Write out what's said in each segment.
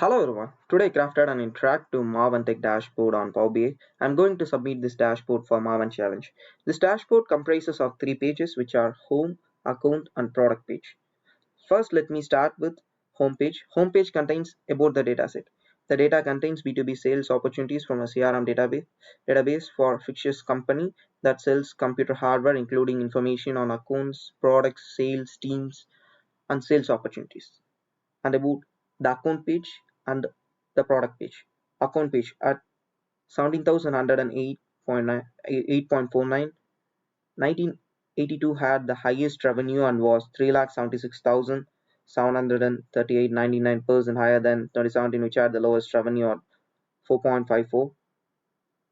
Hello everyone. Today I crafted an interactive Maven Tech Dashboard on Power BI. I'm going to submit this dashboard for Maven Challenge. This dashboard comprises of three pages which are Home, Account and Product page. First let me start with Home page. Home page contains about the dataset. The data contains B2B sales opportunities from a CRM database for fictitious company that sells computer hardware including information on accounts, products, sales, teams and sales opportunities, and about the account page and the product page. Account page at 17,108.8.49. 1982 had the highest revenue and was 3,76,738.99% higher than 2017, which had the lowest revenue at 4.54.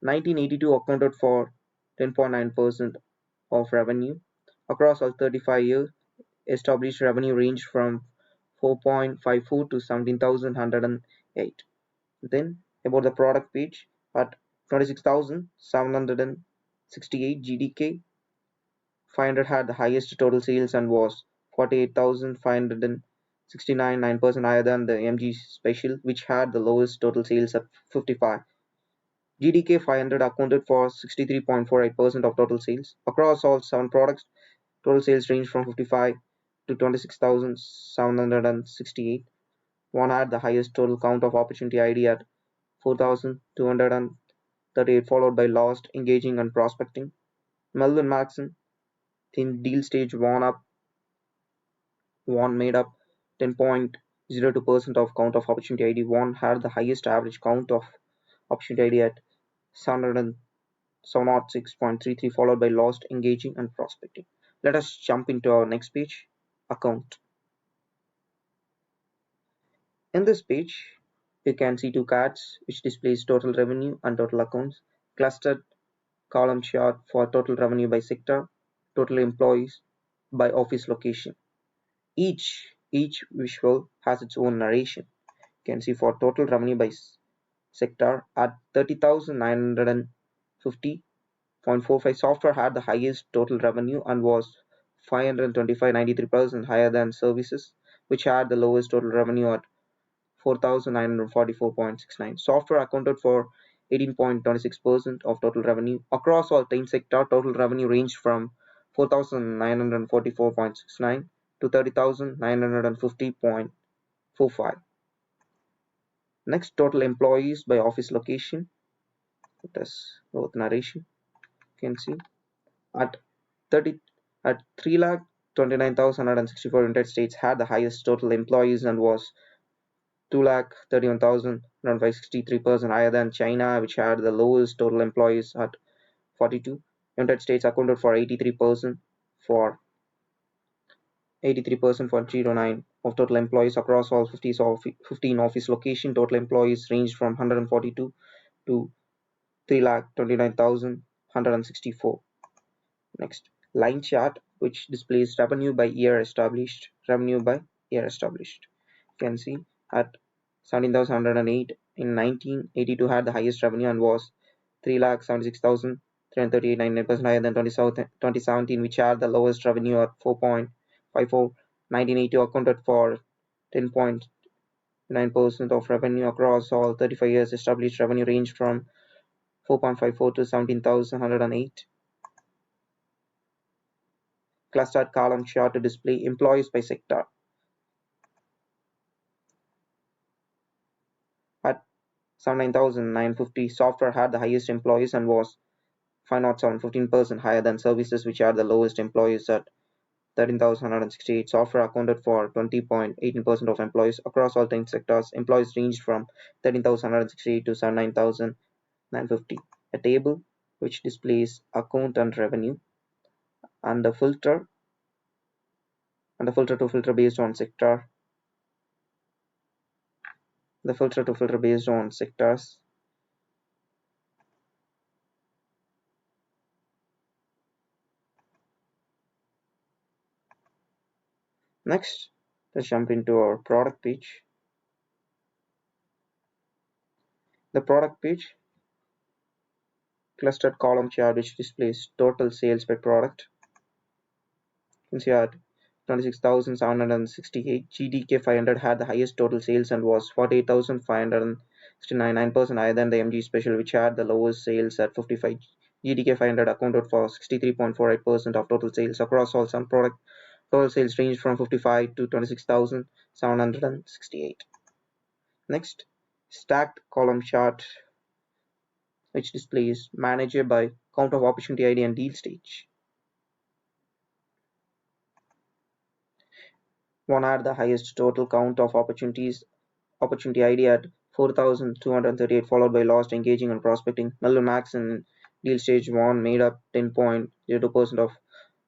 1982 accounted for 10.9% of revenue. Across all 35 years, established revenue ranged from 4.54 to 17,108. Then about the product page at 26,768 GDK, 500 had the highest total sales and was 48,569, 9% higher than the MG Special, which had the lowest total sales at 55. GDK 500 accounted for 63.48% of total sales. Across all 7 products, total sales ranged from 55 to 26,768. One had the highest total count of opportunity ID at 4,238, followed by lost, engaging, and prospecting. Melvin Maxon in deal stage one made up 10.02% of count of opportunity ID. One had the highest average count of opportunity ID at 706.33, followed by lost, engaging, and prospecting. Let us jump into our next page, account. In this page, you can see two cards which displays total revenue and total accounts, clustered column chart for total revenue by sector, total employees by office location. Each visual has its own narration. You can see for total revenue by sector at 30,950.45, software had the highest total revenue and was 525.93% higher than services, which had the lowest total revenue at 4,944.69. Software accounted for 18.26% of total revenue. Across all 10 sector, total revenue ranged from 4,944.69 to 30,950.45. Next, total employees by office location. Let us go with narration. You can see at 30 at 3,29,164, United States had the highest total employees and was 2,31,163% higher than China, which had the lowest total employees at 42. United States accounted for 83% for 309 of total employees across all 15 office locations. Total employees ranged from 142 to 3,29,164. Next, line chart, which displays revenue by year established. Revenue by year established. You can see at 17,108 in 1982 had the highest revenue and was 3,76,338.99% higher than 2017, which had the lowest revenue at 4.54. 1982 accounted for 10.9% of revenue across all 35 years. Established revenue ranged from 4.54 to 17,108. Clustered column chart to display employees by sector. At 79,950, software had the highest employees and was 507, 15% higher than services, which had the lowest employees at 13,168. Software accounted for 20.18% of employees across all 10 sectors. Employees ranged from 13,168 to 79,950. A table which displays account and revenue, and the filter to filter based on sector. The filter to filter based on sectors. Next, let's jump into our product page. The product page, clustered column chart which displays total sales by product. You can see at 26,768. GDK 500 had the highest total sales and was 48,569, 9% higher than the MG Special, which had the lowest sales at 55. GDK 500 accounted for 63.48% of total sales across all some product. Total sales ranged from 55 to 26,768. Next, stacked column chart, which displays manager by count of opportunity ID and deal stage. One had the highest total count of opportunity ID at 4,238, followed by lost, engaging, and prospecting. Melvin Max in deal stage 1 made up 10.02% of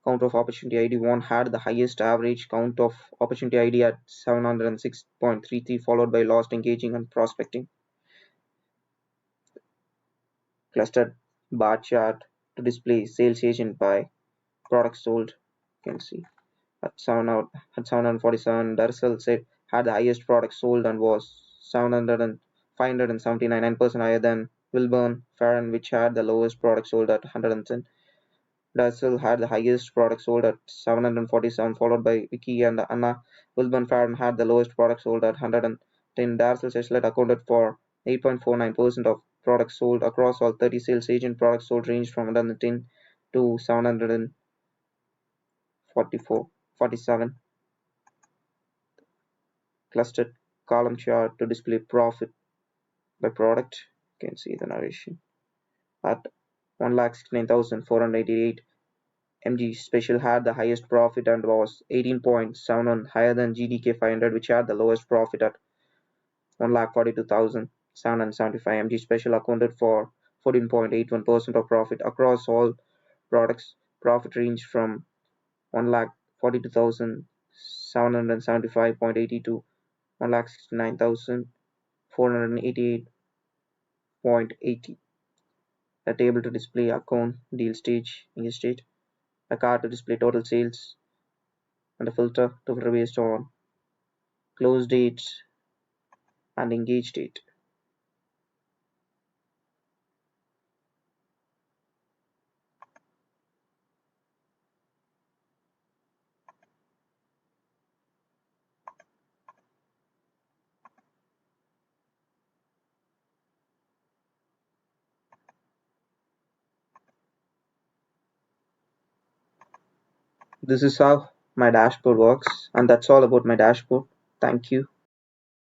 count of opportunity ID. 1 had the highest average count of opportunity ID at 706.33, followed by lost, engaging, and prospecting. Clustered bar chart to display sales agent by product sold. You can see at 747, Darcel said had the highest product sold and was 579, 9% higher than Wilburn Farron, which had the lowest product sold at 110. Darcel had the highest product sold at 747, followed by Vicky and Anna. Wilburn Farron had the lowest product sold at 110. Darcel Sechlet accounted for 8.49% of products sold across all 30 sales agent. Products sold ranged from 110 to 747. Clustered column chart to display profit by product. You can see the narration. At 1,69,488, MG Special had the highest profit and was 18.71 higher than GDK 500, which had the lowest profit at 1,42,775. MG Special accounted for 14.81% of profit across all products. Profit ranged from 1,42,775.80 to 1,69,488.80. A table to display account, deal stage, engage state, a card to display total sales, and a filter to filter based on close date and engage date. This is how my dashboard works, and that's all about my dashboard. Thank you.